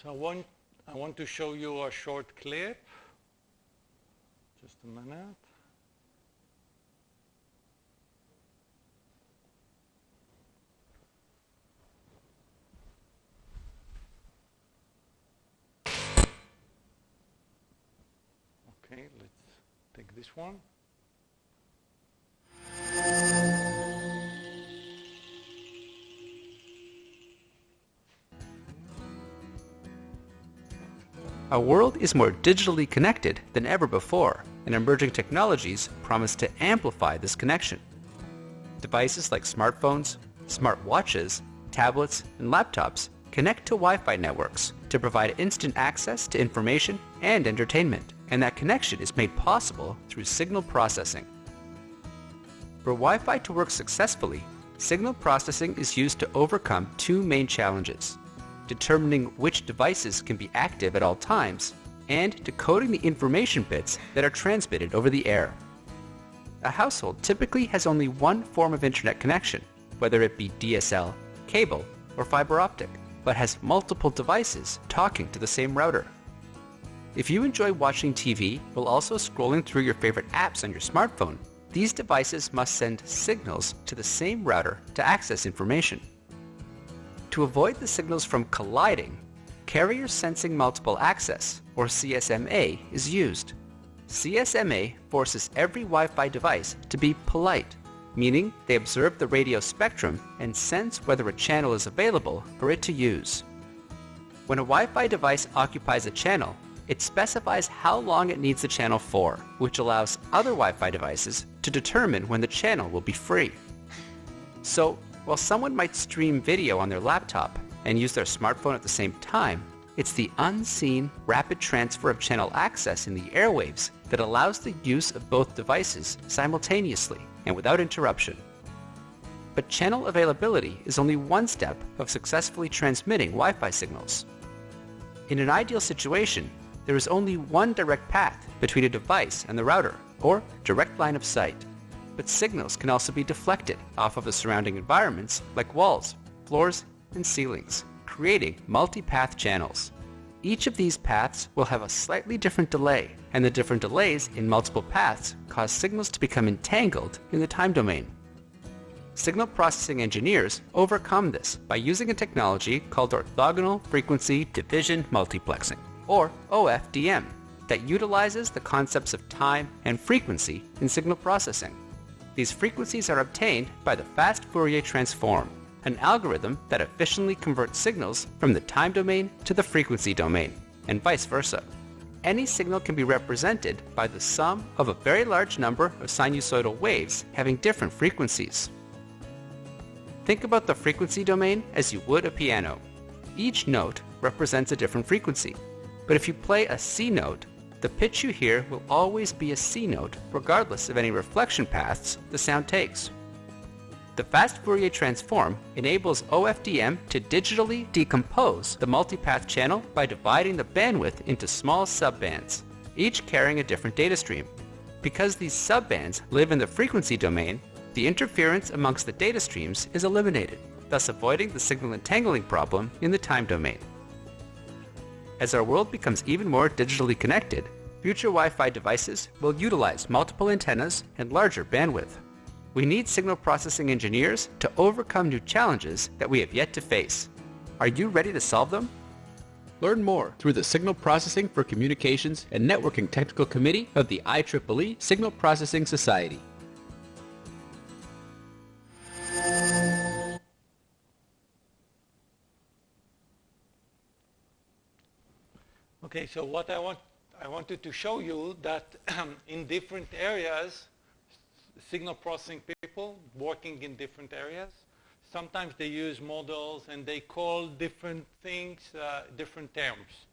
So I want to show you a short clip. Just a minute. Okay, let's take this one. Our world is more digitally connected than ever before, and emerging technologies promise to amplify this connection. Devices like smartphones, smartwatches, tablets, and laptops connect to Wi-Fi networks to provide instant access to information and entertainment, and that connection is made possible through signal processing. For Wi-Fi to work successfully, signal processing is used to overcome two main challenges: determining which devices can be active at all times, and decoding the information bits that are transmitted over the air. A household typically has only one form of internet connection, whether it be DSL, cable, or fiber optic, but has multiple devices talking to the same router. If you enjoy watching TV while also scrolling through your favorite apps on your smartphone, these devices must send signals to the same router to access information. To avoid the signals from colliding, Carrier Sensing Multiple Access, or CSMA, is used. CSMA forces every Wi-Fi device to be polite, meaning they observe the radio spectrum and sense whether a channel is available for it to use. When a Wi-Fi device occupies a channel, it specifies how long it needs the channel for, which allows other Wi-Fi devices to determine when the channel will be free. So, while someone might stream video on their laptop and use their smartphone at the same time, it's the unseen rapid transfer of channel access in the airwaves that allows the use of both devices simultaneously and without interruption. But channel availability is only one step of successfully transmitting Wi-Fi signals. In an ideal situation, there is only one direct path between a device and the router, or direct line of sight. But signals can also be deflected off of the surrounding environments like walls, floors, and ceilings, creating multi-path channels. Each of these paths will have a slightly different delay, and the different delays in multiple paths cause signals to become entangled in the time domain. Signal processing engineers overcome this by using a technology called orthogonal frequency division multiplexing, or OFDM, that utilizes the concepts of time and frequency in signal processing. These frequencies are obtained by the fast Fourier transform, an algorithm that efficiently converts signals from the time domain to the frequency domain, and vice versa. Any signal can be represented by the sum of a very large number of sinusoidal waves having different frequencies. Think about the frequency domain as you would a piano. Each note represents a different frequency, but if you play a C note, the pitch you hear will always be a C note regardless of any reflection paths the sound takes. The fast Fourier transform enables OFDM to digitally decompose the multipath channel by dividing the bandwidth into small subbands, each carrying a different data stream. Because these subbands live in the frequency domain, the interference amongst the data streams is eliminated, thus avoiding the signal entangling problem in the time domain. As our world becomes even more digitally connected, future Wi-Fi devices will utilize multiple antennas and larger bandwidth. We need signal processing engineers to overcome new challenges that we have yet to face. Are you ready to solve them? Learn more through the Signal Processing for Communications and Networking Technical Committee of the IEEE Signal Processing Society. Okay, so what I wanted to show you that in different areas, signal processing people working in different areas, sometimes they use models and they call different things different terms.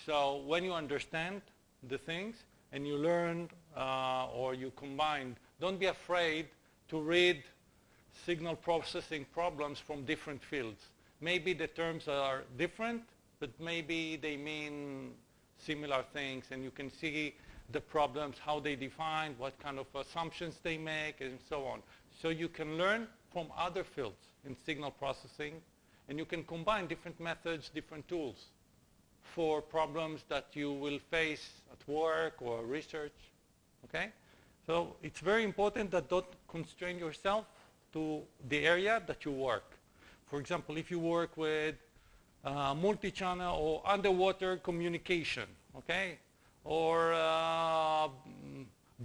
So when you understand the things and you learn or you combine, don't be afraid to read signal processing problems from different fields. Maybe the terms are different, but maybe they mean similar things, and you can see the problems, how they define, what kind of assumptions they make, and so on. So you can learn from other fields in signal processing, and you can combine different methods, different tools. for problems that you will face at work or research. Okay? So it's very important that don't constrain yourself to the area that you work. For example, if you work with multi-channel or underwater communication, okay? Or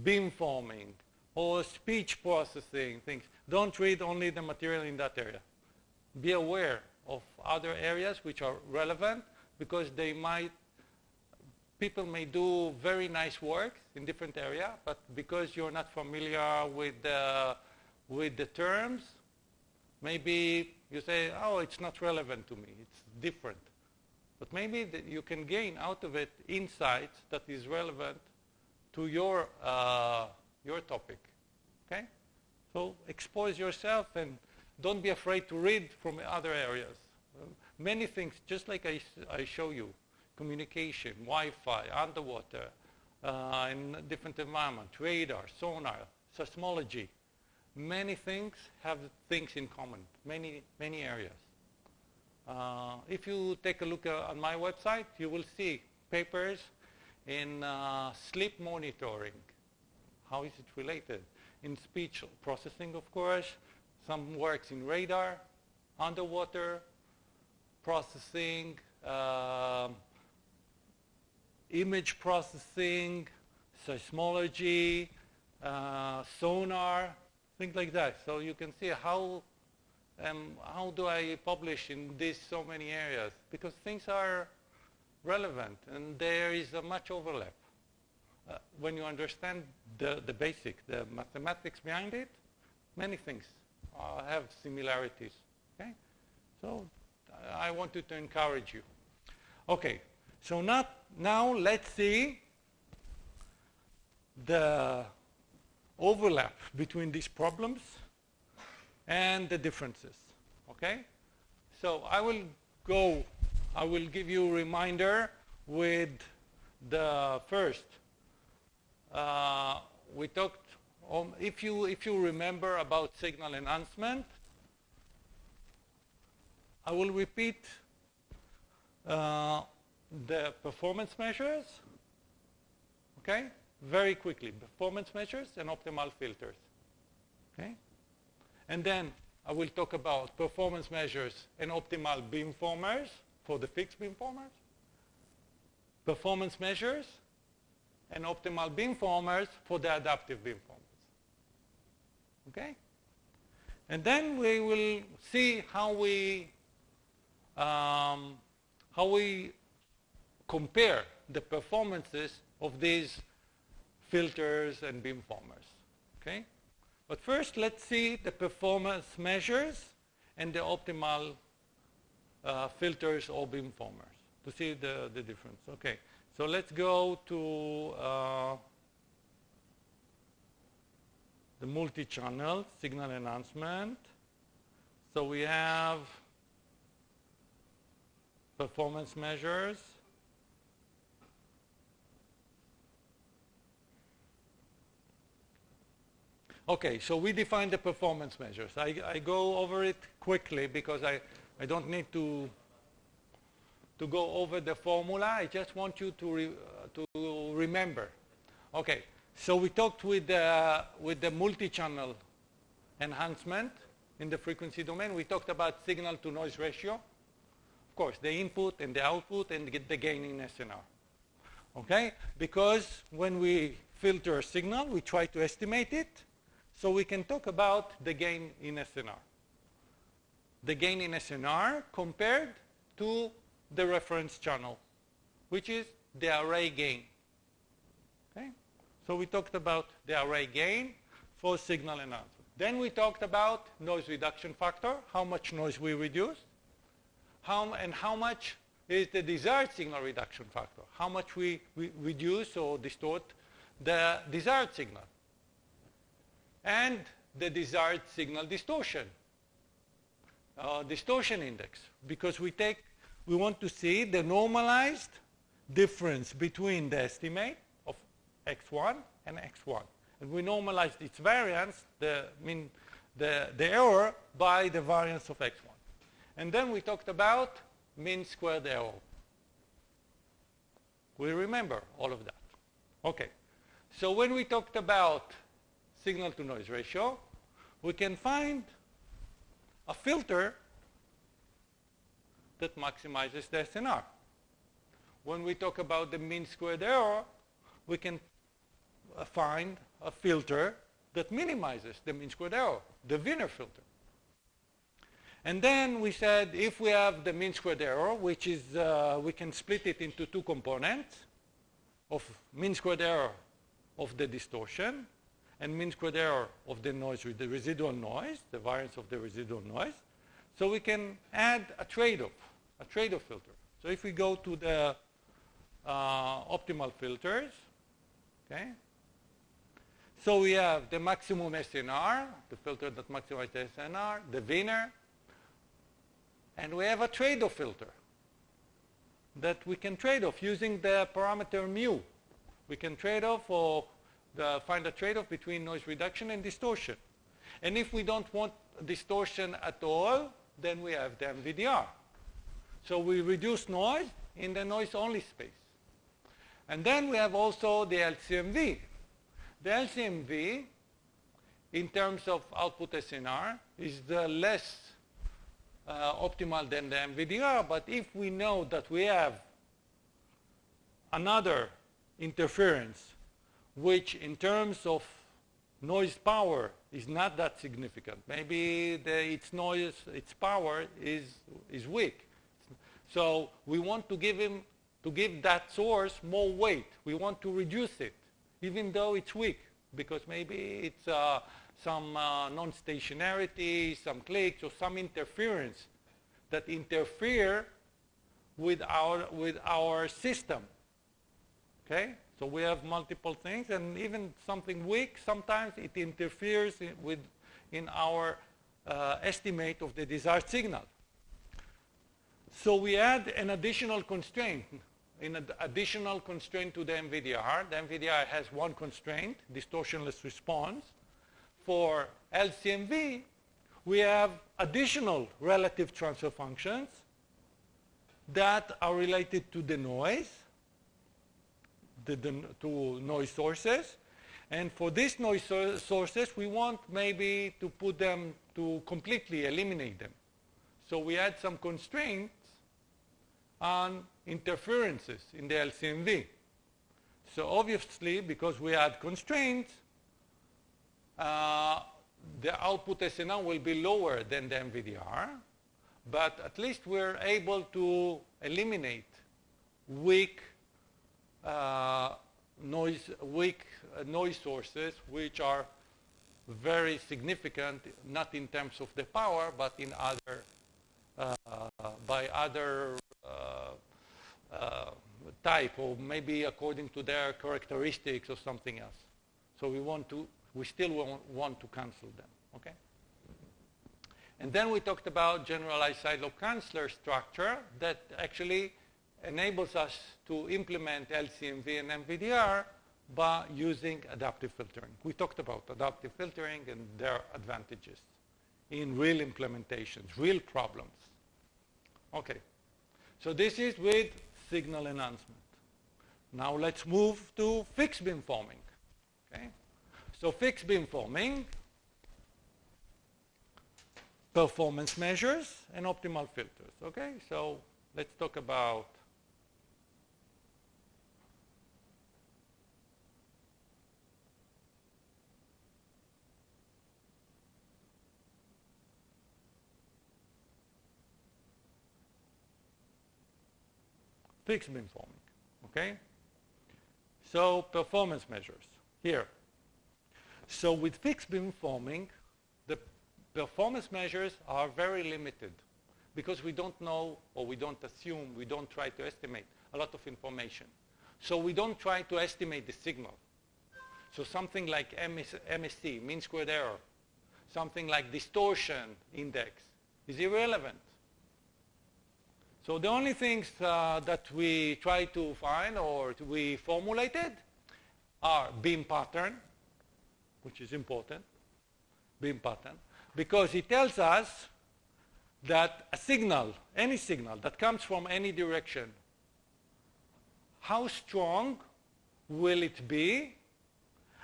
beamforming, or speech processing, things. Don't read only the material in that area. Be aware of other areas which are relevant, because people may do very nice work in different areas, but because you're not familiar with the terms, maybe you say, oh, it's not relevant to me, it's different. But maybe you can gain out of it insights that is relevant to your topic, okay? So expose yourself and don't be afraid to read from other areas. Many things, just like I show you, communication, Wi-Fi, underwater, in different environments, radar, sonar, seismology. Many things have things in common, many areas. If you take a look on my website, you will see papers in sleep monitoring. How is it related? In speech processing, of course. Some works in radar, underwater processing, image processing, seismology, sonar, things like that. So you can see how do I publish in these so many areas? Because things are relevant and there is a much overlap. When you understand the basic, the mathematics behind it, many things have similarities. Okay? So I wanted to encourage you. Okay, so now let's see the overlap between these problems and the differences. Okay? So I will give you a reminder with the first. We talked, if you remember, about signal enhancement. I will repeat the performance measures, okay? Very quickly, performance measures and optimal filters, okay? And then I will talk about performance measures and optimal beamformers for the fixed beamformers, performance measures and optimal beamformers for the adaptive beamformers, okay? And then we will see how we compare the performances of these filters and beamformers, okay? But first, let's see the performance measures and the optimal filters or beamformers to see the difference. Okay, so let's go to the multi-channel signal enhancement. So we have performance measures. Okay, so we define the performance measures. I go over it quickly because I don't need to go over the formula. I just want you to remember. Okay, so we talked with the multi-channel enhancement in the frequency domain. We talked about signal to noise ratio. Of course, the input and the output and the gain in SNR. Okay, because when we filter a signal, we try to estimate it. So we can talk about the gain in SNR. The gain in SNR compared to the reference channel, which is the array gain. Okay? So we talked about the array gain for signal enhancement. Then we talked about noise reduction factor, how much noise we reduce, and how much is the desired signal reduction factor, how much we reduce or distort the desired signal. And the desired signal distortion, distortion index, because we want to see the normalized difference between the estimate of x1 and x1. And we normalized its variance, the error, by the variance of x1. And then we talked about mean squared error. We remember all of that. Okay. So when we talked about signal to noise ratio, we can find a filter that maximizes the SNR. When we talk about the mean squared error, we can find a filter that minimizes the mean squared error, the Wiener filter. And then we said if we have the mean squared error, which is, we can split it into two components of mean squared error of the distortion and mean squared error of the noise, the residual noise, the variance of the residual noise. So we can add a trade-off filter. So if we go to the optimal filters, okay? So we have the maximum SNR, the filter that maximizes the SNR, the Wiener, and we have a trade-off filter that we can trade off using the parameter mu. We can trade off or find a trade-off between noise reduction and distortion. And if we don't want distortion at all, then we have the MVDR. So we reduce noise in the noise-only space. And then we have also the LCMV. The LCMV, in terms of output SNR, is the less optimal than the MVDR. But if we know that we have another interference, which in terms of noise power is not that significant. Maybe its power is weak. So we want to give that source more weight. We want to reduce it, even though it's weak, because maybe it's some non-stationarity, some clicks, or some interference that interfere with our system. Okay? So we have multiple things, and even something weak, sometimes it interferes in our estimate of the desired signal. So we add an additional constraint, to the MVDR. The MVDR has one constraint, distortionless response. For LCMV, we have additional relative transfer functions that are related to the noise, to noise sources. And for these noise sources, we want maybe to put them, to completely eliminate them. So we add some constraints on interferences in the LCMV. So obviously, because we add constraints, the output SNR will be lower than the MVDR, but at least we're able to eliminate weak noise sources, which are very significant, not in terms of the power, but in other by other type, or maybe according to their characteristics or something else. So we still want to cancel them. Okay. And then we talked about generalized side lobe canceller structure that actually enables us to implement LCMV and MVDR by using adaptive filtering. We talked about adaptive filtering and their advantages in real implementations, real problems. Okay, so this is with signal enhancement. Now let's move to fixed beamforming. Okay, so fixed beamforming, performance measures, and optimal filters. Okay, so let's talk about fixed beamforming. Okay, so performance measures here. So with fixed beamforming, the performance measures are very limited because we don't know, or we don't assume, we don't try to estimate a lot of information. So we don't try to estimate the signal. So something like MST, mean squared error, something like distortion index is irrelevant. So the only things that we try to find or we formulated are beam pattern, which is important, beam pattern, because it tells us that a signal, any signal that comes from any direction, how strong will it be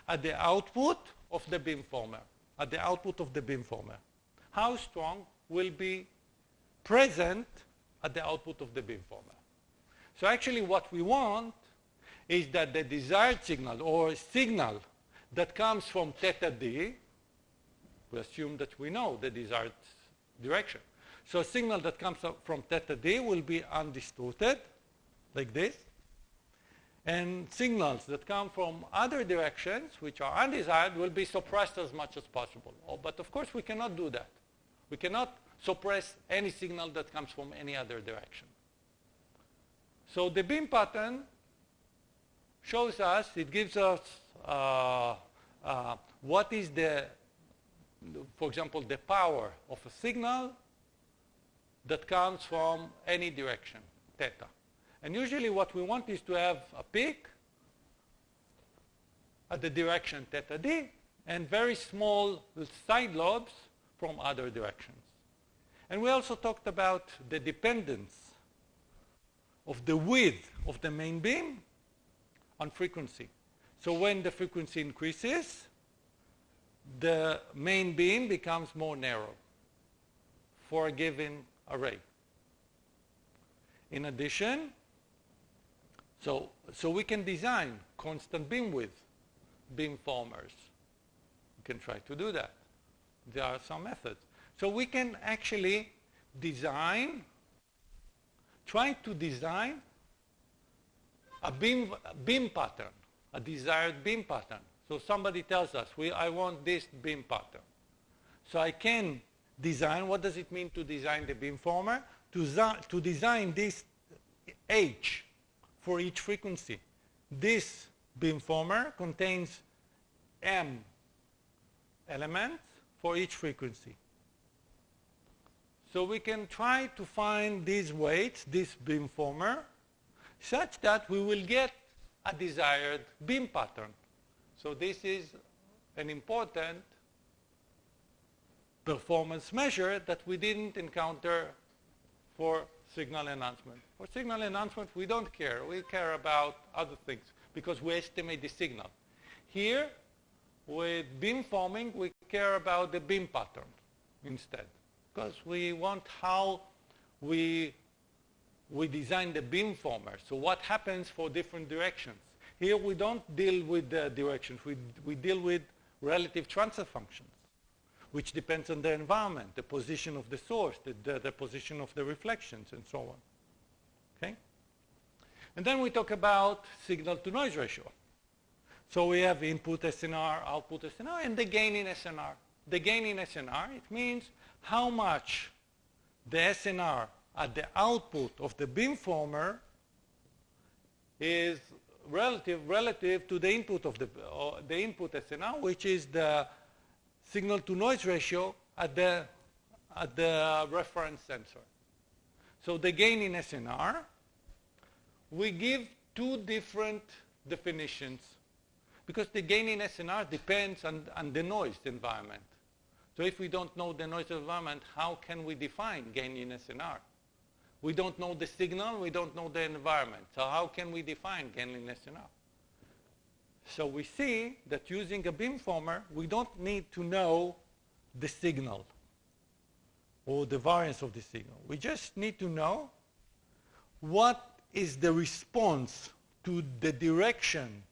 at the output of the beamformer? At the output of the beamformer. How strong will be present at the output of the beamformer? So actually what we want is that the desired signal, or signal that comes from theta d, we assume that we know the desired direction. So a signal that comes up from theta d will be undistorted, like this. And signals that come from other directions, which are undesired, will be suppressed as much as possible. But of course, we cannot do that. We cannot suppress any signal that comes from any other direction. So the beam pattern shows us, it gives us what is for example, the power of a signal that comes from any direction, theta. And usually what we want is to have a peak at the direction theta d and very small side lobes from other directions. And we also talked about the dependence of the width of the main beam on frequency. So when the frequency increases, the main beam becomes more narrow for a given array. In addition, so we can design constant beam width beamformers. We can try to do that. There are some methods. So we can actually try to design a beam pattern, a desired beam pattern. So somebody tells us, I want this beam pattern. So I can design, what does it mean to design the beamformer? To design this H for each frequency. This beamformer contains M elements for each frequency. So we can try to find these weights, this beamformer, such that we will get a desired beam pattern. So this is an important performance measure that we didn't encounter for signal enhancement. For signal enhancement, we don't care. We care about other things because we estimate the signal. Here, with beamforming, we care about the beam pattern instead, because we want how we design the beamformer. So what happens for different directions? Here we don't deal with the directions. We deal with relative transfer functions, which depends on the environment, the position of the source, the position of the reflections, and so on. Okay? And then we talk about signal-to-noise ratio. So we have input SNR, output SNR, and the gain in SNR. The gain in SNR, it means how much the SNR at the output of the beamformer is relative to the input of the input SNR, which is the signal-to-noise ratio at the reference sensor. So the gain in SNR, we give two different definitions because the gain in SNR depends on the noise environment. So if we don't know the noise environment, how can we define gain in SNR? We don't know the signal, we don't know the environment. So how can we define gain in SNR? So we see that using a beamformer, we don't need to know the signal or the variance of the signal. We just need to know what is the response to the direction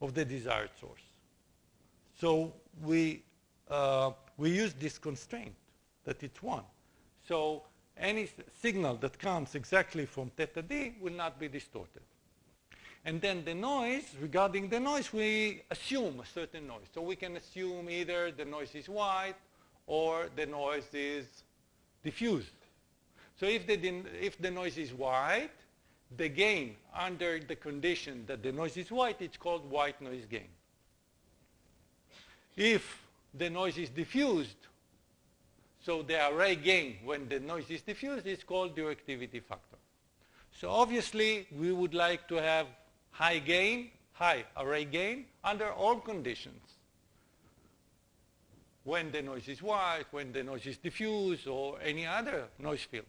of the desired source. So we use this constraint that it's 1. So any signal that comes exactly from theta d will not be distorted. And then the noise, regarding the noise, we assume a certain noise. So we can assume either the noise is white or the noise is diffused. So if the noise is white, the gain under the condition that the noise is white, it's called white noise gain. If the noise is diffused, so the array gain when the noise is diffused is called directivity factor. So obviously, we would like to have high array gain under all conditions. When the noise is white, when the noise is diffused, or any other noise field.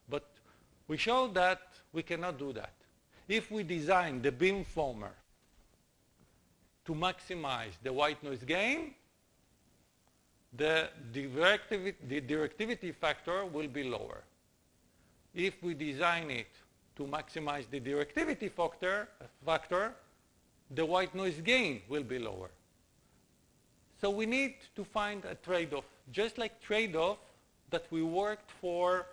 But we showed that we cannot do that. if we design the beamformer to maximize the white noise gain, the directivity factor will be lower. If we design it to maximize the directivity factor, the white noise gain will be lower. So we need to find a trade-off, just like trade-off that we worked for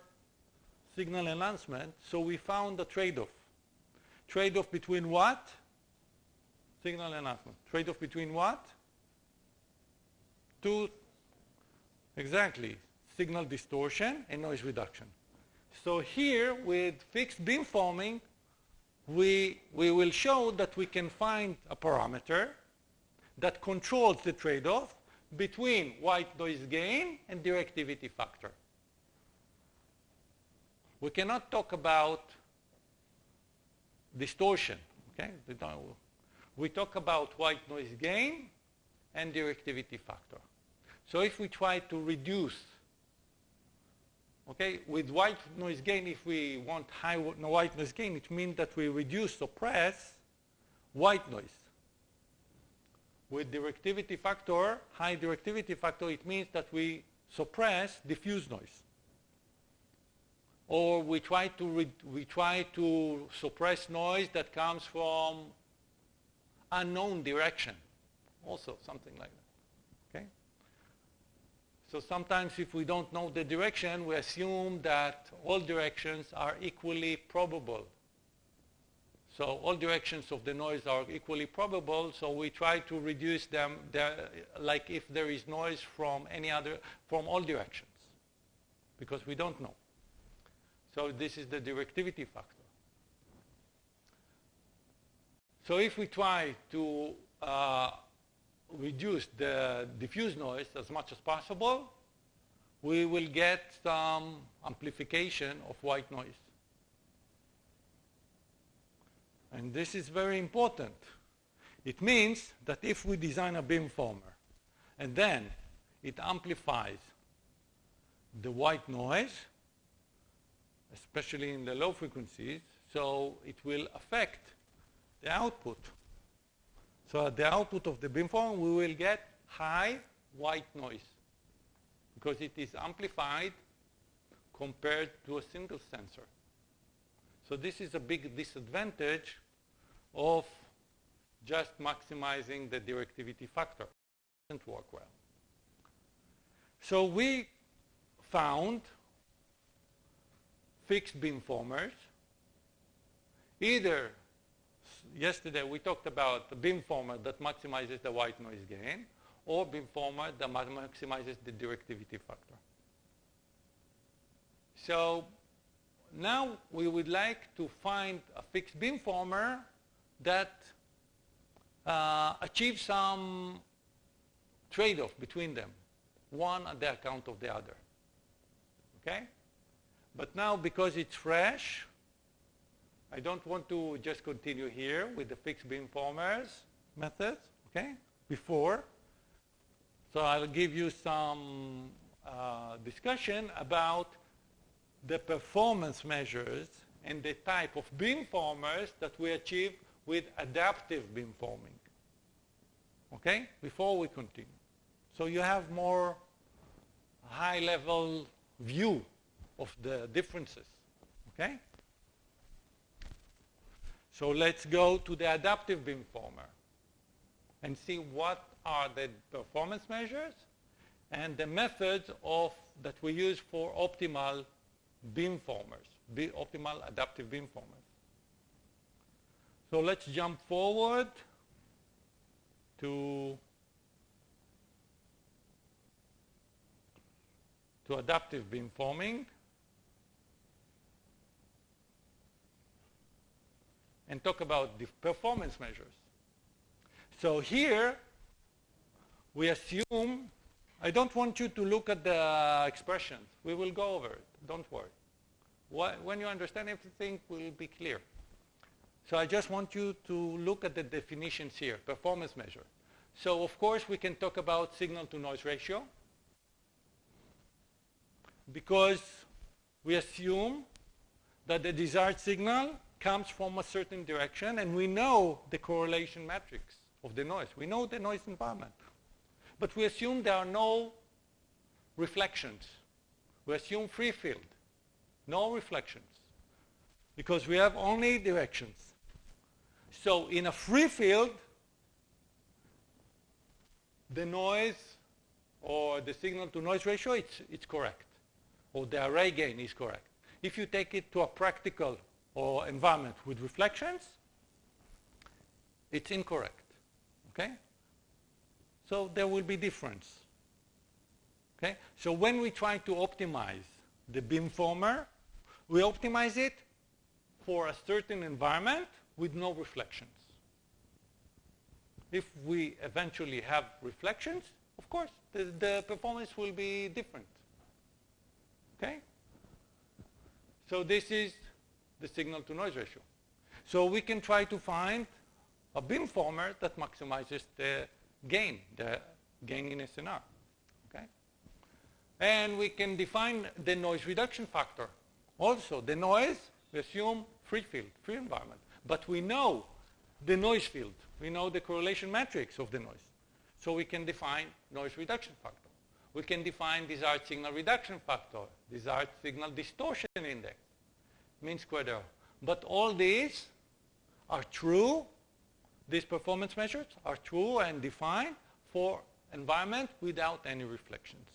signal enhancement. So we found a trade-off. Trade-off between what? Signal enhancement. Trade-off between what? Two, exactly, signal distortion and noise reduction. So here, with fixed beamforming, we will show that we can find a parameter that controls the trade-off between white noise gain and directivity factor. We cannot talk about distortion, okay? We talk about white noise gain and directivity factor. So if we try to reduce, okay, with white noise gain, if we want high white noise gain, it means that we suppress white noise. With directivity factor, high directivity factor, it means that we suppress diffuse noise. Or we try to suppress noise that comes from unknown direction. Also something like that. Okay? So sometimes if we don't know the direction, we assume that all directions are equally probable. So all directions of the noise are equally probable, so we try to reduce them like if there is noise from all directions, because we don't know. So this is the directivity factor. So if we try to reduce the diffuse noise as much as possible, we will get some amplification of white noise. And this is very important. It means that if we design a beamformer and then it amplifies the white noise, especially in the low frequencies, so it will affect the output. So at the output of the beamformer, we will get high white noise because it is amplified compared to a single sensor. So this is a big disadvantage of just maximizing the directivity factor. It doesn't work well. So we found fixed beamformers. Either, yesterday we talked about the beamformer that maximizes the white noise gain, or beamformer that maximizes the directivity factor. So now we would like to find a fixed beamformer that achieves some trade-off between them, one at the account of the other. Okay? But now, because it's fresh, I don't want to just continue here with the fixed beamformers methods, okay, before. So I'll give you some discussion about the performance measures and the type of beamformers that we achieve with adaptive beamforming. Okay? Before we continue. So you have more high-level view of the differences. Okay? So let's go to the adaptive beamformer and see what are the performance measures and the methods that we use for optimal beamformers, optimal adaptive beamformers. So let's jump forward to adaptive beamforming and talk about the performance measures. So here we assume, I don't want you to look at the expressions. We will go over it. Don't worry. When you understand everything, will be clear. So I just want you to look at the definitions here, performance measure. So of course we can talk about signal to noise ratio because we assume that the desired signal comes from a certain direction, and we know the correlation matrix of the noise. We know the noise environment. But we assume there are no reflections. We assume free field, no reflections, because we have only directions. So in a free field, the noise or the signal-to-noise ratio, it's correct, or the array gain is correct. If you take it to a practical or environment with reflections, it's incorrect. Okay? So there will be difference. Okay? So when we try to optimize the beamformer, we optimize it for a certain environment with no reflections. If we eventually have reflections, of course, the performance will be different. Okay? So this is the signal-to-noise ratio. So we can try to find a beamformer that maximizes the gain in SNR. Okay? And we can define the noise reduction factor. Also, the noise, we assume free field, free environment. But we know the noise field. We know the correlation matrix of the noise. So we can define noise reduction factor. We can define desired signal reduction factor, desired signal distortion index, mean squared error. But all these are true. These performance measures are true and defined for environment without any reflections.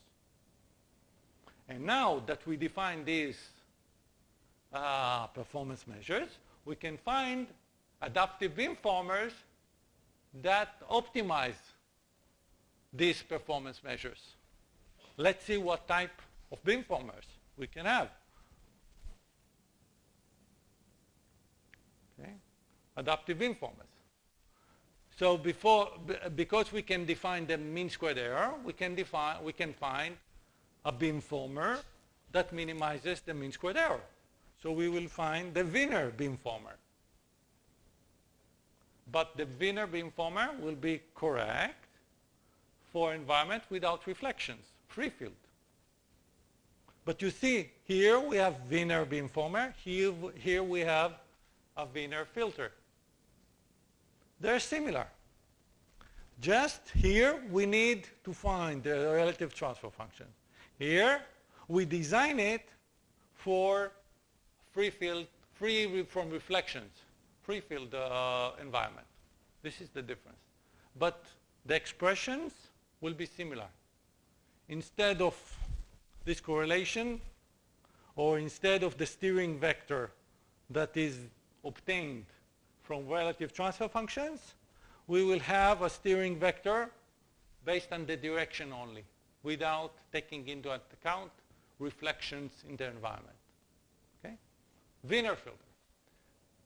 And now that we define these performance measures, we can find adaptive beamformers that optimize these performance measures. Let's see what type of beamformers we can have. Okay. Adaptive beamformers. So because we can define the mean squared error, we can find a beamformer that minimizes the mean squared error. So we will find the Wiener beamformer. But the Wiener beamformer will be correct for environment without reflections, free field. But you see, here we have Wiener beamformer. Here we have a Wiener filter. They're similar. Just here we need to find the relative transfer function. Here we design it for free field, free from reflections, free field environment. This is the difference. But the expressions will be similar. Instead of this correlation, or instead of the steering vector that is obtained from relative transfer functions, we will have a steering vector based on the direction only, without taking into account reflections in the environment. Okay? Wiener filter.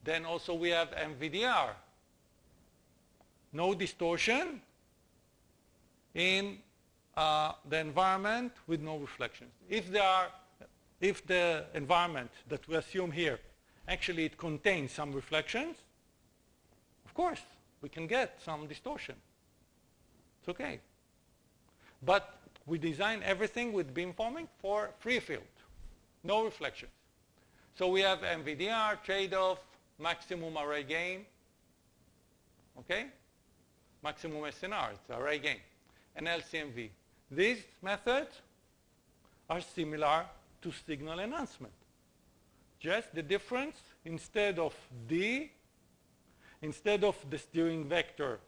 Then also we have MVDR. No distortion in the environment with no reflections. If the environment that we assume here, actually it contains some reflections, of course, we can get some distortion. It's okay. But we design everything with beamforming for free field, no reflections. So we have MVDR, trade-off, maximum array gain, okay? Maximum SNR, it's array gain, and LCMV. These methods are similar to signal enhancement. Just the difference, instead of the steering vector,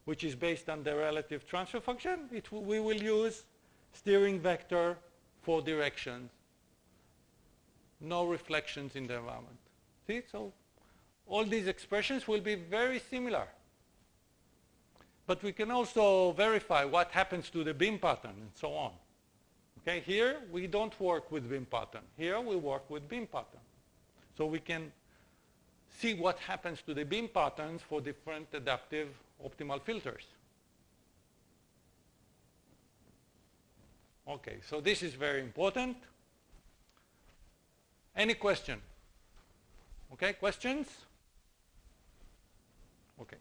which is based on the relative transfer function, we will use steering vector for directions. No reflections in the environment. See, so all these expressions will be very similar. But we can also verify what happens to the beam pattern and so on. Okay, here we don't work with beam pattern. Here we work with beam pattern. So we can see what happens to the beam patterns for different adaptive optimal filters. Okay, so this is very important. Any question? Okay, questions? Okay,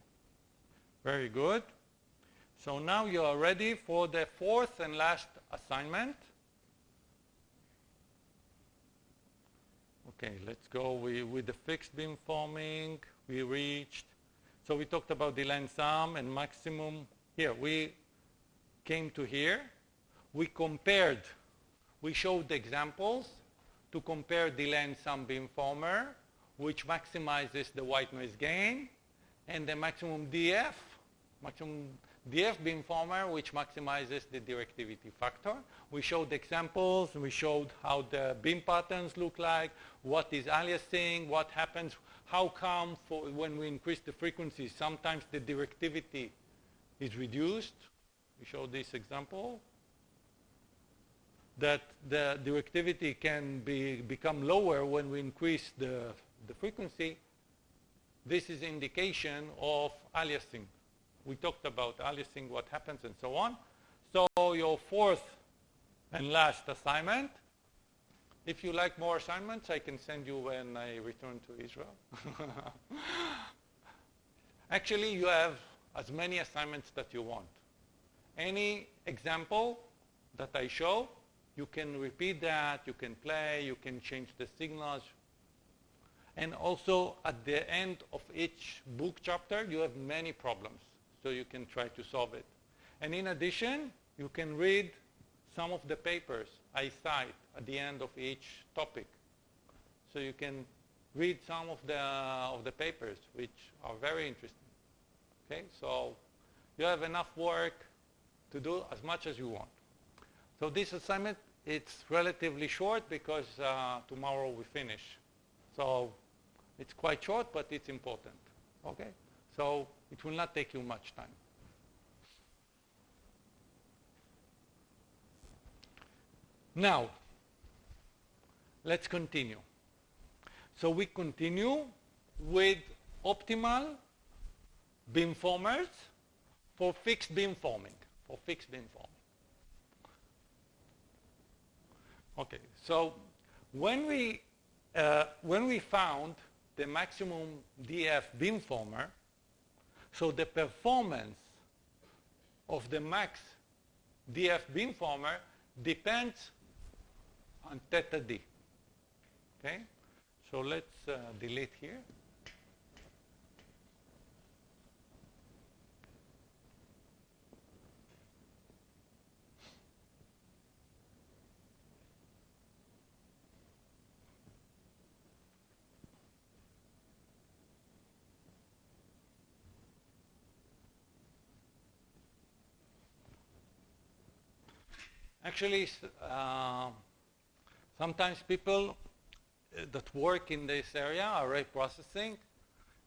very good. So now you are ready for the fourth and last assignment. Okay, let's go with the fixed beamforming. We reached, so we talked about delay and sum and maximum. Here, we came to here. We compared, we showed examples to compare delay and sum beamformer, which maximizes the white noise gain, and the maximum DF beamformer, which maximizes the directivity factor. We showed examples, we showed how the beam patterns look like, what is aliasing, what happens, how come when we increase the frequency, sometimes the directivity is reduced. We showed this example, that the directivity can become lower when we increase the frequency. This is indication of aliasing. We talked about aliasing, what happens, and so on. So your fourth and last assignment, if you like more assignments, I can send you when I return to Israel. Actually, you have as many assignments that you want. Any example that I show, you can repeat that, you can play, you can change the signals. And also, at the end of each book chapter, you have many problems. So you can try to solve it. And in addition, you can read some of the papers I cite at the end of each topic. So you can read some of the papers, which are very interesting. Okay, so you have enough work to do as much as you want. So this assignment, it's relatively short because tomorrow we finish. So it's quite short, but it's important. Okay, so it will not take you much time. Now, let's continue. So we continue with optimal beamformers for fixed beamforming. Okay, so when we found the maximum DF beamformer, so the performance of the max DF beamformer depends on theta D. Okay, so let's delete here. Actually, sometimes people that work in this area, array processing,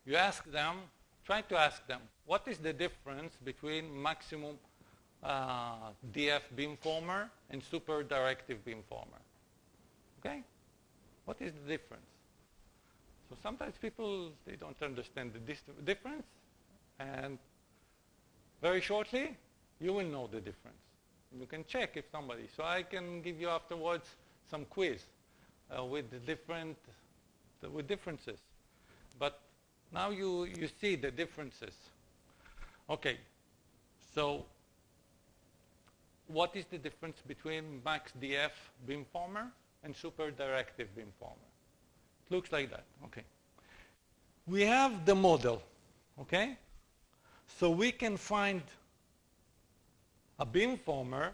you ask them, try to ask them, what is the difference between maximum DF beamformer and super directive beamformer? Okay? What is the difference? So sometimes people, they don't understand the difference, and very shortly, you will know the difference. You can check if somebody, so I can give you afterwards some quiz with the differences. But now you see the differences. Okay, so what is the difference between max DF beamformer and super directive beamformer? It looks like that, okay. We have the model, okay? So we can find a beamformer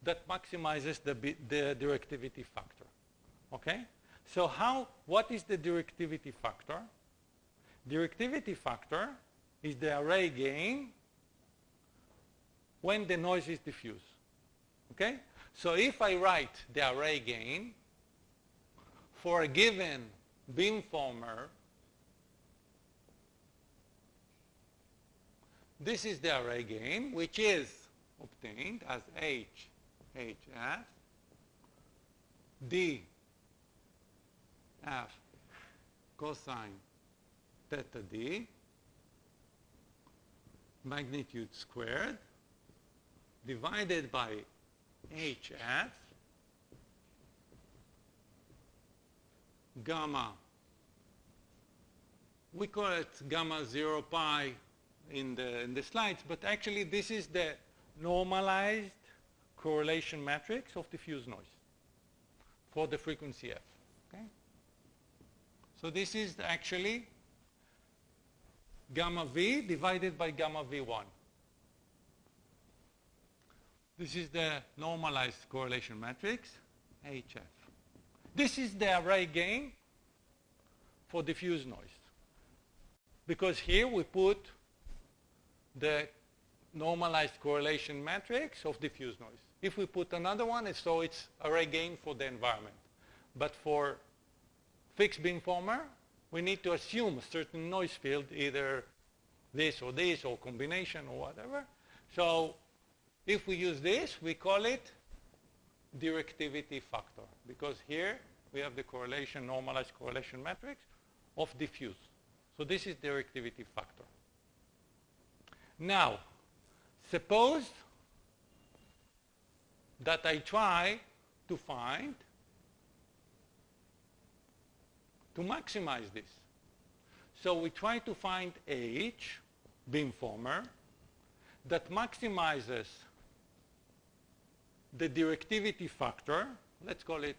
that maximizes the directivity factor. Okay? So what is the directivity factor? Directivity factor is the array gain when the noise is diffuse. Okay? So if I write the array gain for a given beamformer, this is the array gain, which is obtained as HF D F cosine theta D magnitude squared divided by HF gamma. We call it gamma 0 pi in the slides, but actually this is the normalized correlation matrix of diffuse noise for the frequency F. Okay? So this is actually gamma V divided by gamma V1. This is the normalized correlation matrix, HF. This is the array gain for diffuse noise. Because here we put the normalized correlation matrix of diffuse noise. If we put another one, so it's array gain for the environment. But for fixed beamformer, we need to assume a certain noise field, either this or combination or whatever. So if we use this, we call it directivity factor, because here we have the correlation, normalized correlation matrix of diffuse. So this is directivity factor. Now, suppose that I try to maximize this. So we try to find H, beamformer, that maximizes the directivity factor. Let's call it,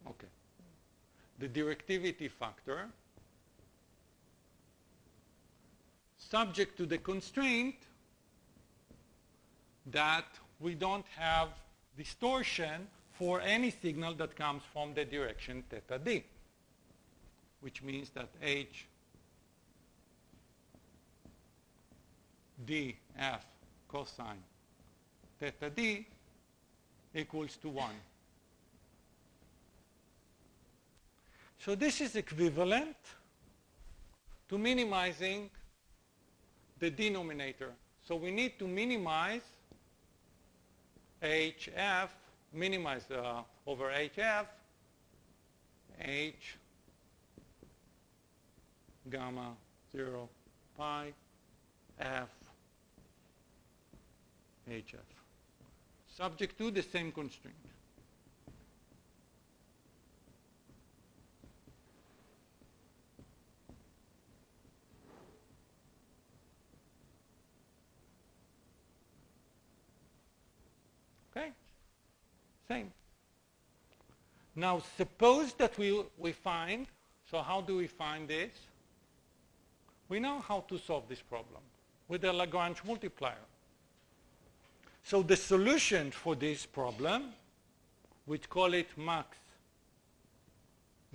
okay, the directivity factor, subject to the constraint that we don't have distortion for any signal that comes from the direction theta d, which means that H df cosine theta d equals to 1. So this is equivalent to minimizing the denominator. So we need to minimize HF, minimize over HF, H gamma 0 pi F HF, subject to the same constraint. Okay? Same. Now suppose that we find, so how do we find this? We know how to solve this problem with the Lagrange multiplier. So the solution for this problem, we call it max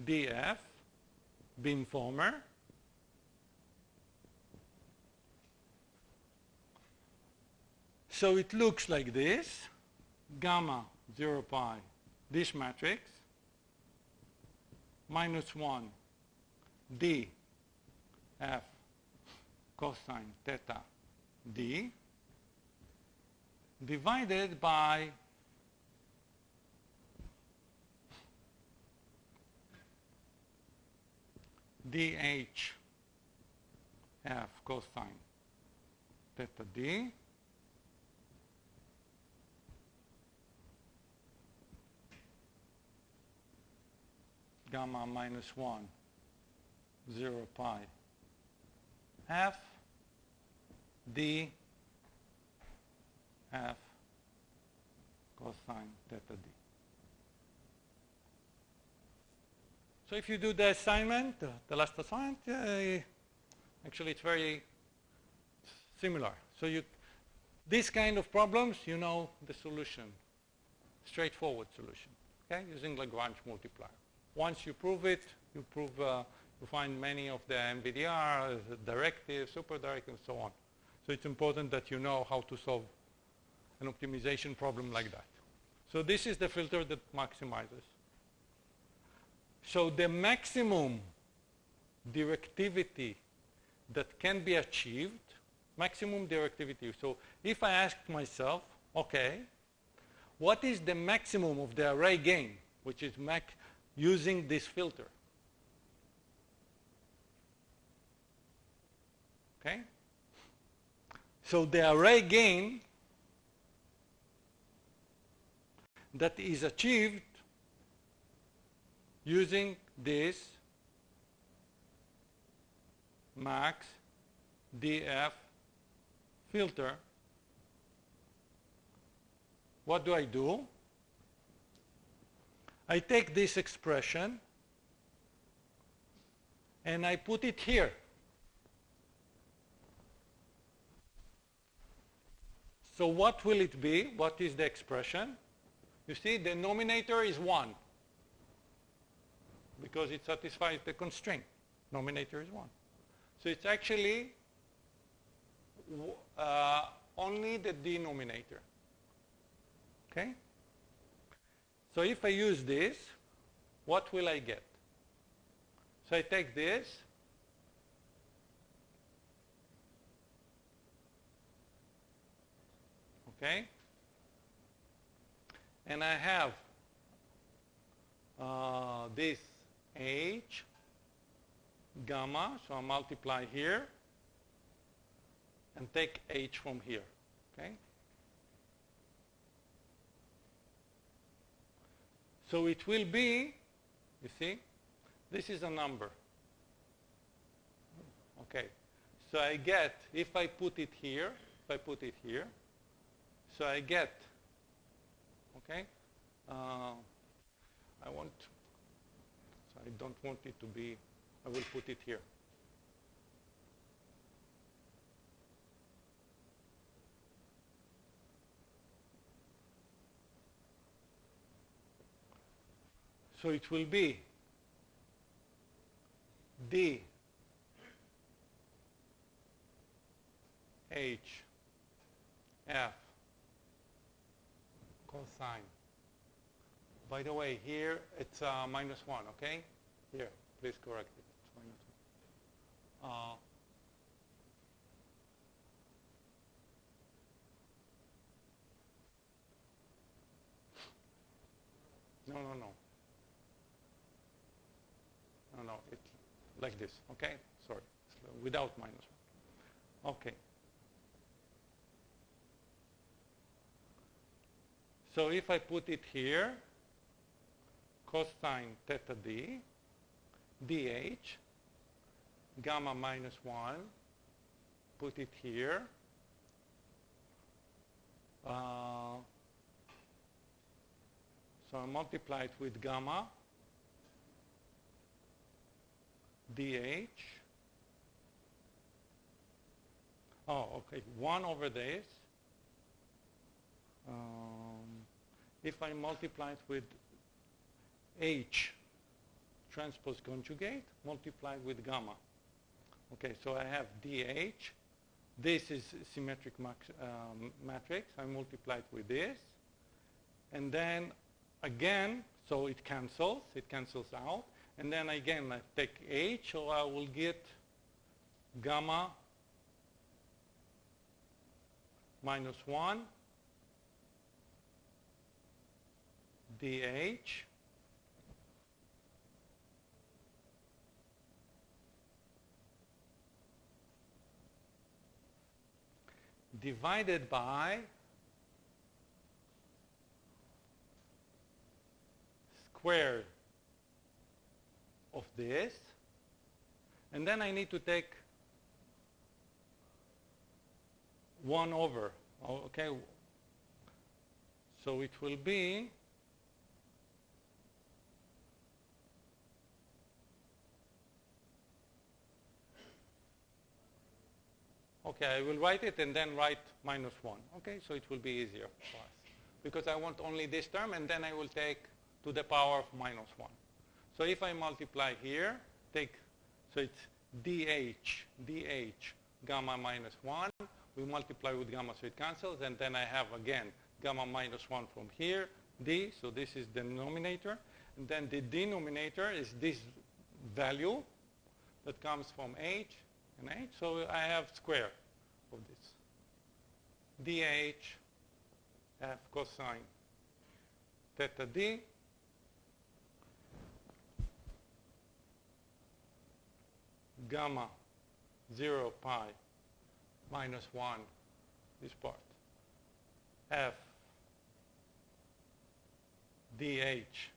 df, beamformer, so it looks like this, gamma 0 pi, this matrix, minus 1 d f cosine theta d divided by dh f cosine theta d gamma minus 1 0 pi f d f cosine theta d. So if you do the assignment, the last assignment, actually it's very similar. So this kind of problems, you know the solution, straightforward solution, okay, using Lagrange multiplier. Once you prove it, you find many of the MVDR, directive, super directive, and so on. So it's important that you know how to solve an optimization problem like that. So this is the filter that maximizes. So the maximum directivity that can be achieved, maximum directivity. So if I ask myself, okay, what is the maximum of the array gain, which is using this filter? Okay? So the array gain that is achieved using this max df filter, what do? I take this expression and I put it here. So what will it be? What is the expression? You see, the denominator is 1 because it satisfies the constraint. Denominator is 1. So it's actually only the denominator. Okay? So if I use this, what will I get? So I take this. Okay? And I have this H, gamma, so I multiply here, and take H from here. Okay? So it will be, you see, this is a number. Okay. So I get, if I put it here, so I get, okay, I don't want it to be, I will put it here. So it will be D H F cosine. By the way, here it's -1, okay? Here, please correct it. It's -1. No. No, it's like this, okay? Sorry, without -1. Okay. So if I put it here, cosine theta d, dh, gamma -1, put it here. So I multiply it with gamma, dh. Oh, okay, 1 over this. If I multiply it with H transpose conjugate, multiplied with gamma. Okay, so I have dH. This is symmetric matrix. I multiply it with this. And then again, so it cancels out. And then again, I take H, so I will get gamma -1 dH divided by square of this, and then I need to take 1 over, okay? So it will be okay, I will write it and then write -1. Okay, so it will be easier for us. Because I want only this term, and then I will take to the power of -1. So if I multiply here, so it's dH, gamma -1. We multiply with gamma, so it cancels. And then I have, again, gamma -1 from here, D. So this is the denominator. And then the denominator is this value that comes from H and H. So I have square of this. dH F cosine theta D gamma 0 pi -1, this part, F dH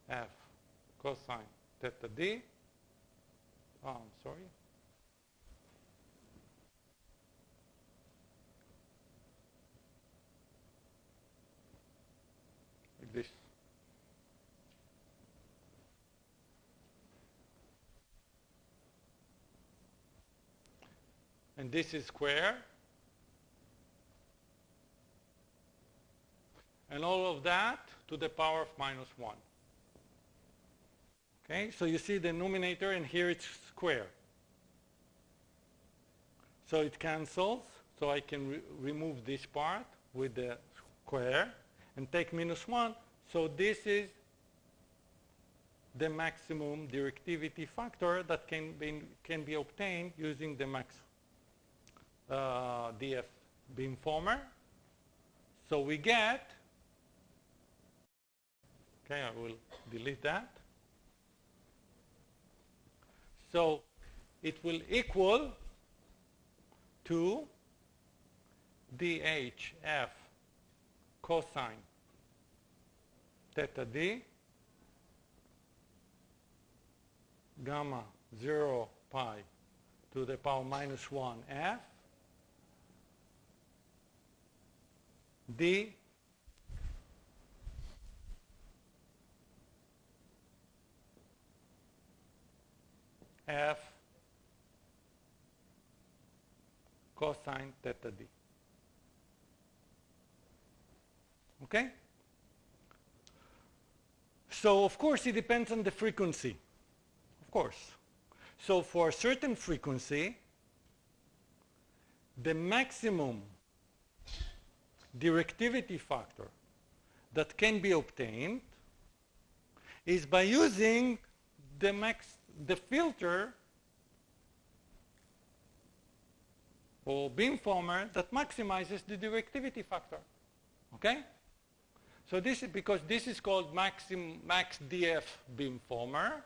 F cosine theta D. Oh, I'm sorry. Like this. and this is square. And all of that to the power of minus 1. Okay, so you see the numerator, and here it's square. So it cancels, so I can remove this part with the square and take minus 1. So this is the maximum directivity factor that can be obtained using the max DF beamformer. So we get, okay, I will delete that. So it will equal to DHF cosine theta d gamma 0 pi to the power minus 1 f d f cosine theta d. Okay? So, of course, it depends on the frequency. Of course. So, for a certain frequency, the maximum directivity factor that can be obtained is by using the filter or beamformer that maximizes the directivity factor. Okay? So this is because this is called max DF beamformer.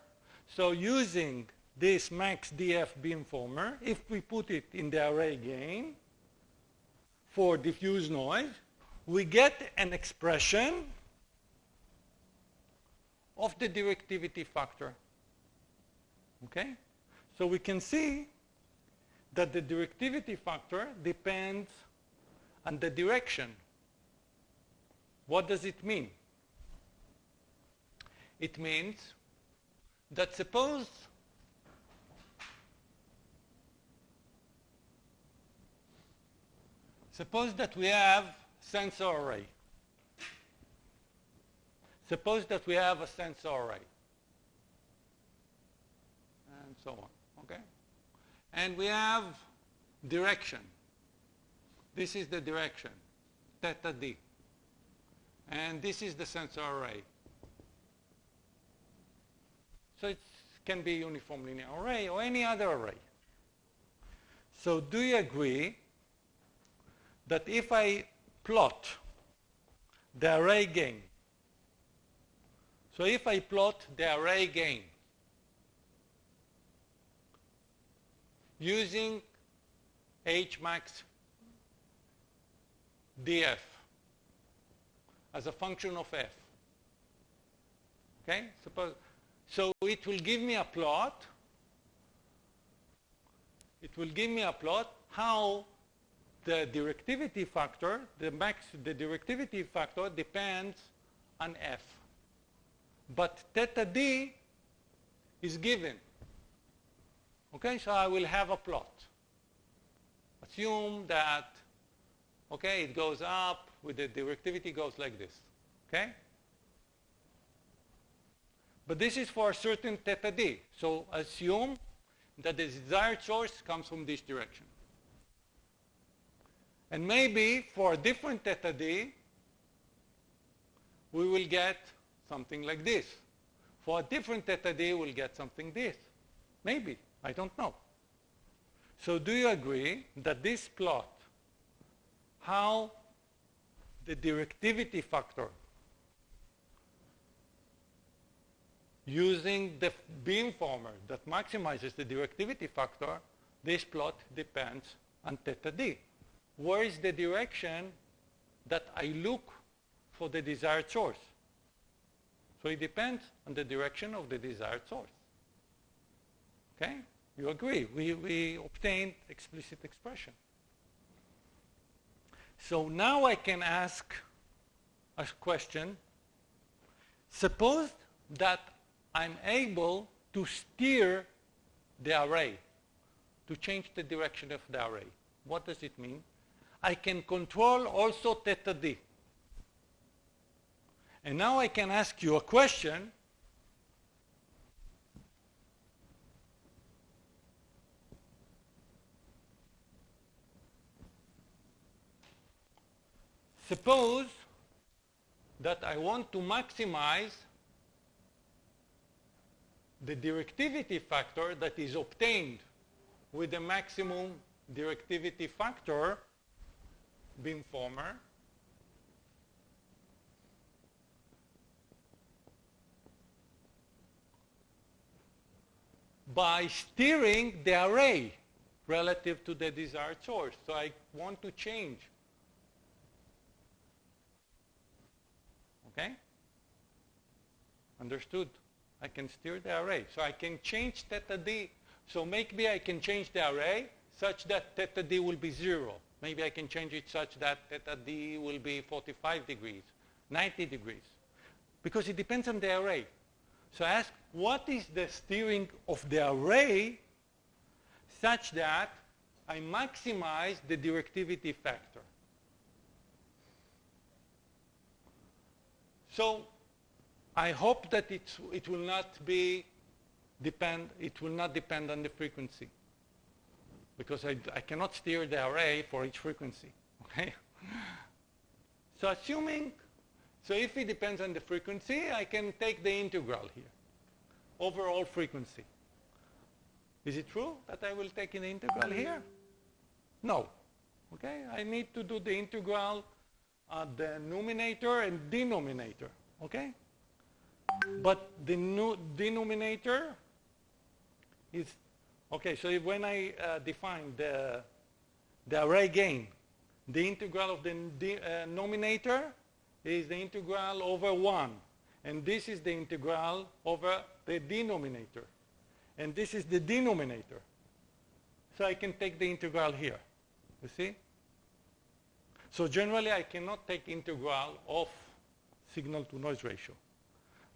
So using this max DF beamformer, if we put it in the array gain for diffuse noise, we get an expression of the directivity factor. Okay? So we can see that the directivity factor depends on the direction. What does it mean? It means that suppose that we have sensor array. Suppose that we have a sensor array. And so on. Okay? And we have direction. This is the direction, theta d. And this is the sensor array. So it can be uniform linear array or any other array. So do you agree that if I plot the array gain, so if I plot the array gain using H max df as a function of f, okay? So it will give me a plot. It will give me a plot how the directivity factor, the directivity factor depends on f. But theta d is given. Okay, so I will have a plot. Assume that, okay, it goes up with the directivity goes like this. Okay? But this is for a certain theta d. So assume that the desired source comes from this direction. And maybe for a different theta d, we will get something like this. For a different theta d, we'll get something this. Maybe. I don't know. So do you agree that this plot, how the directivity factor using the beamformer that maximizes the directivity factor, this plot depends on theta d. Where is the direction that I look for the desired source? So it depends on the direction of the desired source. Okay? You agree. We obtained explicit expression. So now I can ask a question. Suppose that I'm able to steer the array. to change the direction of the array. What does it mean? I can control also theta d. And now I can ask you a question. Suppose that I want to maximize the directivity factor that is obtained with the maximum directivity factor beamformer by steering the array relative to the desired source. So I want to change. Okay? Understood? I can steer the array. So I can change theta d. So maybe I can change the array such that theta d will be 0. Maybe I can change it such that theta d will be 45 degrees, 90 degrees. Because it depends on the array. So I ask, what is the steering of the array such that I maximize the directivity factor? So I hope that it will not depend on the frequency, because I cannot steer the array for each frequency. Okay? So if it depends on the frequency, I can take the integral here, overall frequency. Is it true that I will take an integral here? No. Okay? I need to do the integral at the numerator and denominator. Okay? But the denominator is, okay, so when I define the array gain, the integral of the denominator is the integral over 1. And this is the integral over the denominator. And this is the denominator. So I can take the integral here. You see? So generally, I cannot take integral of signal to noise ratio.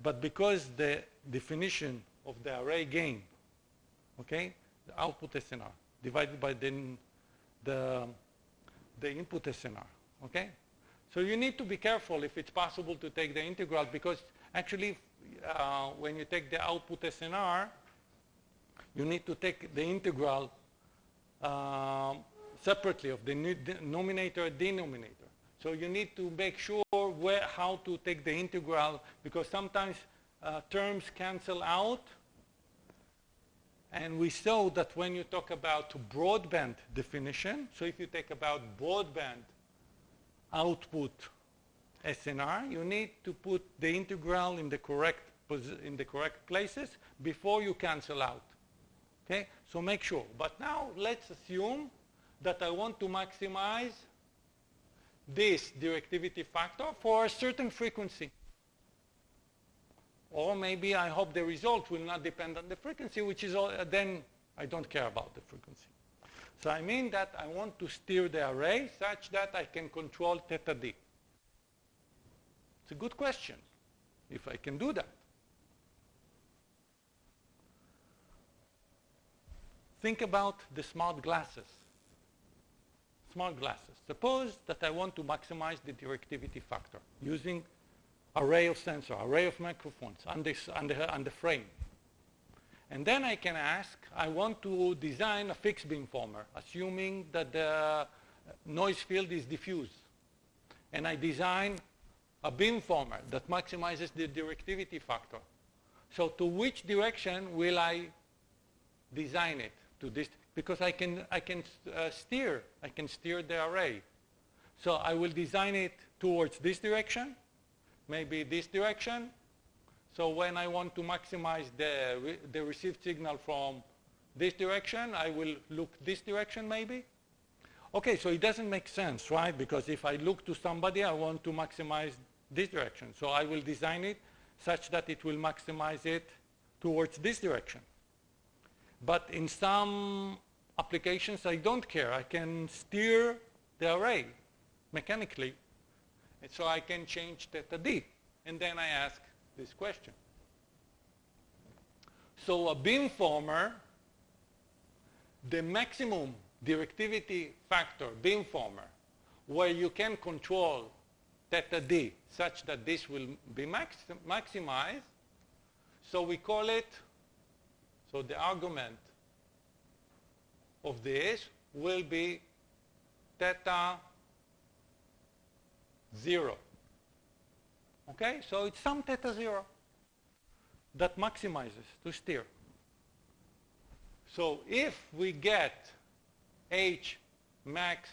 But because the definition of the array gain, okay, the output SNR divided by the input SNR, okay? So you need to be careful if it's possible to take the integral, because actually when you take the output SNR, you need to take the integral separately of the numerator and denominator. So you need to make sure how to take the integral, because sometimes terms cancel out. And we saw that when you talk about broadband definition, so if you take about broadband output SNR, you need to put the integral in the correct places before you cancel out. Okay? So make sure. But now let's assume that I want to maximize this directivity factor for a certain frequency. Or maybe I hope the result will not depend on the frequency, which is then I don't care about the frequency. So I mean that I want to steer the array such that I can control theta d. It's a good question, if I can do that. Think about the smart glasses. Smart glasses. Suppose that I want to maximize the directivity factor using array of sensors, array of microphones on the frame. And then I can ask, I want to design a fixed beamformer, assuming that the noise field is diffuse. And I design a beamformer that maximizes the directivity factor. So to which direction will I design it? To this, because I can steer the array. So I will design it towards this direction, maybe this direction. So when I want to maximize the received signal from this direction, I will look this direction maybe. Okay, so it doesn't make sense, right? Because if I look to somebody, I want to maximize this direction. So I will design it such that it will maximize it towards this direction. But in some applications, I don't care. I can steer the array mechanically. And so I can change theta d. And then I ask this question. So a beamformer the maximum directivity factor beamformer, where you can control theta d such that this will be maximized. So we call it, so the argument of this will be theta 0. Okay, so it's some theta 0 that maximizes to steer. So if we get H max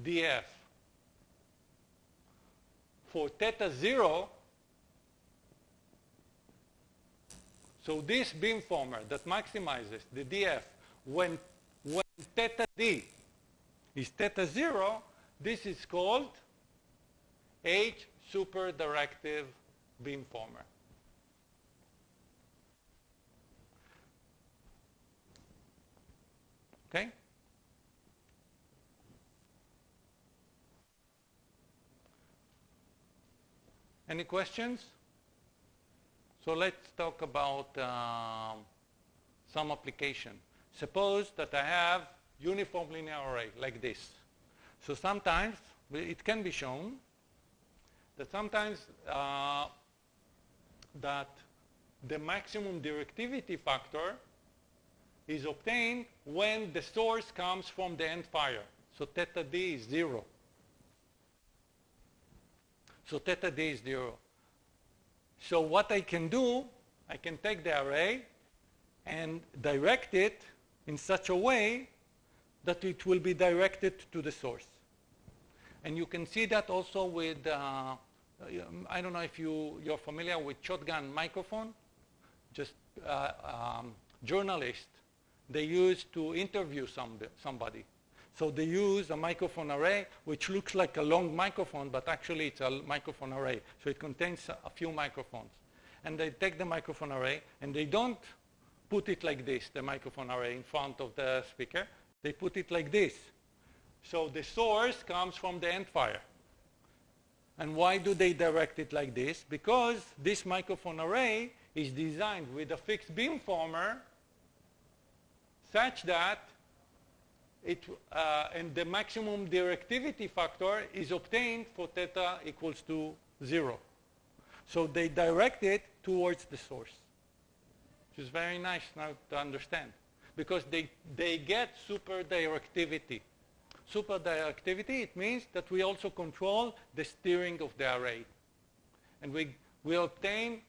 df for theta 0, so this beamformer that maximizes the df when theta d is theta 0, this is called H super directive beamformer. Okay? Any questions? So let's talk about some application. Suppose that I have uniform linear array like this. So sometimes it can be shown that sometimes that the maximum directivity factor is obtained when the source comes from the end fire. So theta d is 0. So theta d is 0. So what I can do, I can take the array and direct it in such a way that it will be directed to the source. And you can see that also with, I don't know if you're familiar with shotgun microphone. Just journalists, they use to interview somebody. So they use a microphone array, which looks like a long microphone, but actually it's a microphone array. So it contains a few microphones. And they take the microphone array, and they don't put it like this, the microphone array, in front of the speaker. They put it like this. So the source comes from the end fire. And why do they direct it like this? Because this microphone array is designed with a fixed beamformer such that and the maximum directivity factor is obtained for theta equals to 0. So they direct it towards the source, which is very nice now to understand, because they get super directivity. Super directivity, it means that we also control the steering of the array. And we obtain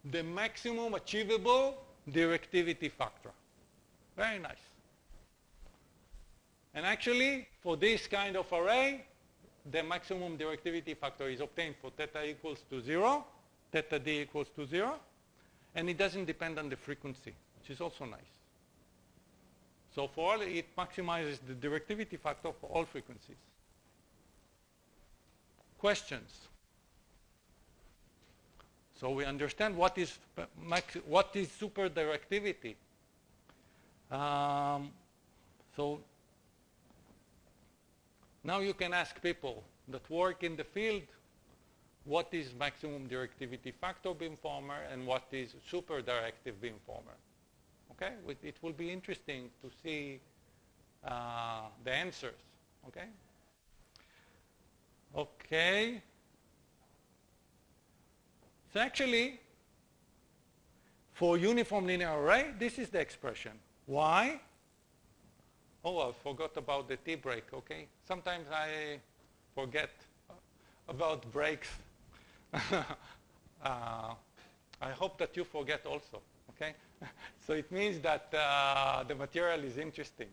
the maximum achievable directivity factor. Very nice. And actually, for this kind of array, the maximum directivity factor is obtained for theta equals to 0, theta d equals to 0, and it doesn't depend on the frequency, which is also nice. So for all, it maximizes the directivity factor for all frequencies. Questions? So we understand what is super directivity. So now you can ask people that work in the field, what is maximum directivity factor beamformer and what is super directive beamformer? Okay, it will be interesting to see the answers. Okay. Okay. So actually, for uniform linear array, this is the expression. Why? Oh, I forgot about the tea break, okay? Sometimes I forget about breaks. I hope that you forget also, okay? So it means that the material is interesting,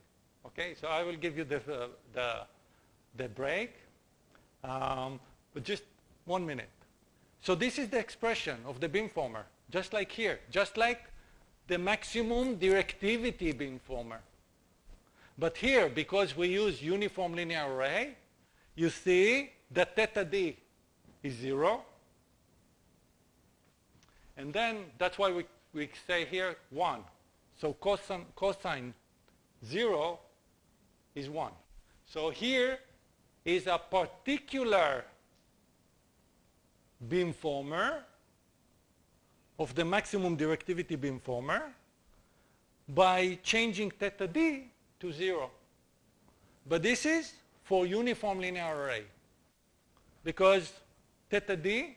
okay? So I will give you the break, but just 1 minute. So this is the expression of the beamformer, just like here, just like the maximum directivity beamformer. But here, because we use uniform linear array, you see that theta d is 0. And then that's why we say here 1. So cosine 0 is 1. So here is a particular beamformer of the maximum directivity beamformer by changing theta d to 0. But this is for uniform linear array, because theta d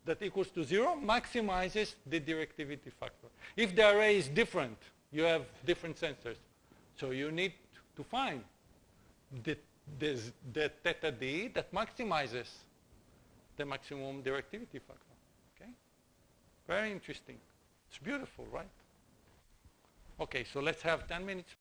that equals to 0 maximizes the directivity factor. If the array is different, you have different sensors. So you need to find the theta d that maximizes the maximum directivity factor. Okay? Very interesting. It's beautiful, right? Okay, so let's have 10 minutes